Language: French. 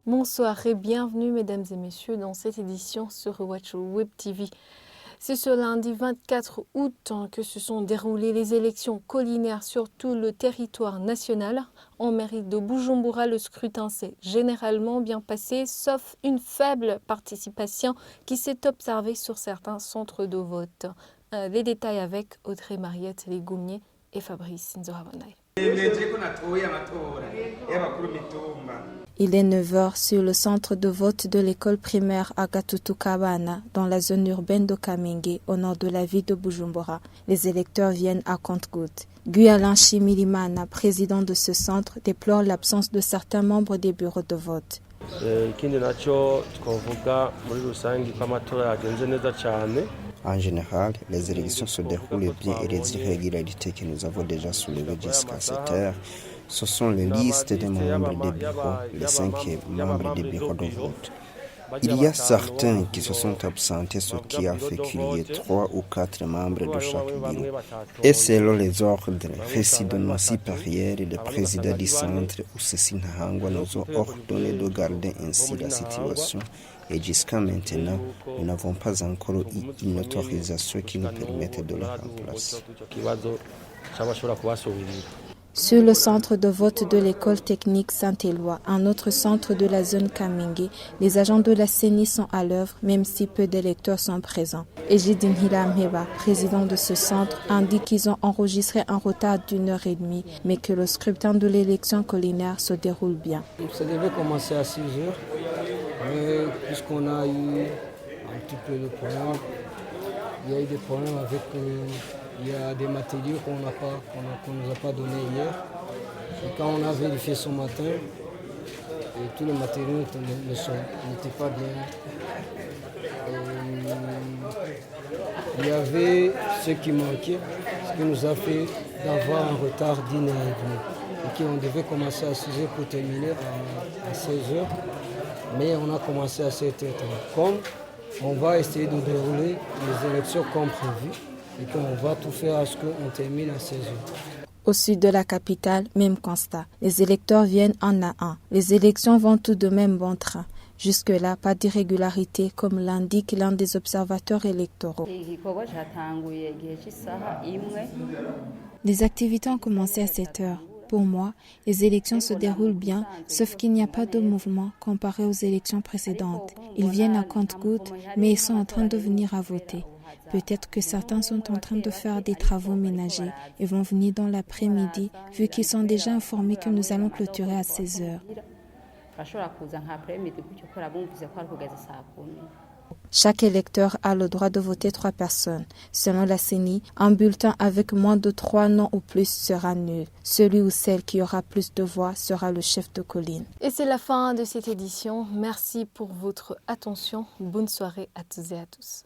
Bonsoir et bienvenue mesdames et messieurs dans cette édition sur Watch Web TV. C'est ce lundi 24 août que se sont déroulées les élections collinaires sur tout le territoire national. En mairie de Bujumbura, le scrutin s'est généralement bien passé, sauf une faible participation qui s'est observée sur certains centres de vote. Les détails avec Audrey Mariette Legoumier et Fabrice Nzohabanaï. Il est 9 heures sur le centre de vote de l'école primaire Agatutukabana, dans la zone urbaine de Kamenge, au nord de la ville de Bujumbura. Les électeurs viennent à compte-gouttes. Guy-Alain Chimilimana, président de ce centre, déplore l'absence de certains membres des bureaux de vote. En général, les élections se déroulent bien et les irrégularités que nous avons déjà soulevées jusqu'à cette heure, ce sont les listes des membres des bureaux, les 5 membres des bureaux de vote. Il y a certains qui se sont absentés, ce qui a fait qu'il y ait 3 ou 4 membres de chaque bureau. Et selon les ordres reçus de nos supérieurs et le président du centre, Usesi Nahangwa, nous ont ordonné de garder ainsi la situation. Et jusqu'à maintenant, nous n'avons pas encore eu une autorisation qui nous permette de le remplacer. Sur le centre de vote de l'école technique Saint-Éloi, un autre centre de la zone Kamenge, les agents de la CENI sont à l'œuvre, même si peu d'électeurs sont présents. Ejidin Hilamheba, président de ce centre, indique qu'ils ont enregistré un retard d'1h30, mais que le scrutin de l'élection collinaire se déroule bien. Ça devait commencer à 6 heures, mais puisqu'on a eu un petit peu de problème, il y a eu des problèmes avec... Il y a des matériaux qu'on nous a pas donnés hier. Et quand on a vérifié ce matin, tous les matériaux n'étaient pas bien. Il y avait ce qui manquait, ce qui nous a fait d'avoir un retard d'1h30. Et qu'on devait commencer à 6 heures pour terminer à 16 heures. Mais on a commencé à 7h30. Comme on va essayer de dérouler les élections comme prévu. Et qu'on va tout faire à ce qu'on termine à 16 heures. Au sud de la capitale, même constat. Les électeurs viennent un à un. Les élections vont tout de même bon train. Jusque-là, pas d'irrégularité, comme l'indique l'un des observateurs électoraux. Les activités ont commencé à 7 heures. Pour moi, les élections se déroulent bien, sauf qu'il n'y a pas de mouvement comparé aux élections précédentes. Ils viennent à compte-gouttes, mais ils sont en train de venir à voter. Peut-être que certains sont en train de faire des travaux ménagers et vont venir dans l'après-midi, vu qu'ils sont déjà informés que nous allons clôturer à 16 heures. Chaque électeur a le droit de voter 3 personnes. Selon la CENI, un bulletin avec moins de 3 noms ou plus sera nul. Celui ou celle qui aura plus de voix sera le chef de colline. Et c'est la fin de cette édition. Merci pour votre attention. Bonne soirée à toutes et à tous.